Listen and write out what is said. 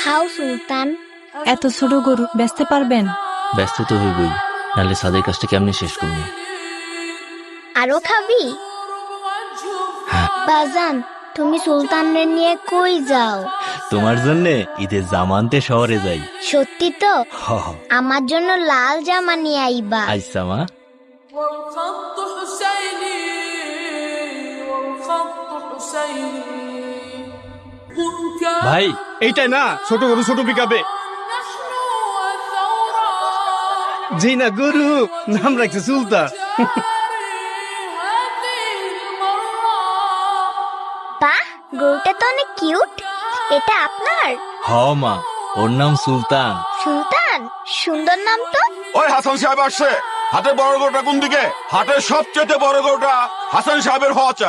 খাও সুলতান। এত ছোট গরু বেচতে পারবেন? ব্যস্ত তো হইবই, নাহলে সাদের কাজটা কেমনি শেষ করবো? আরো খাবি? বাজান, তুমি সুলতানরে নিয়ে কই যাও? তোমার জন্যে ঈদের জামা আনতে শহরে যাই। সত্যি তো? হ হ। আমার জন্য লাল জামা নিয়ে আইবা। আইসা মা। ভাই এইটাই না ছোট গরু ছোট পিকাবে? জি না, গরু নাম রাখছে সুলতান। বাহ, গরুটা তো অনেক কিউট। এটা আপনার? হ মা, ওর নাম সুলতান। সুলতান, সুন্দর নাম তো। ওই হাসান সাহেব আসছে। হাটের বড় গরুটা কোন দিকে? হাটের সবচেয়ে বড় গরুটা হাসান সাহেবের হওয়া চাই।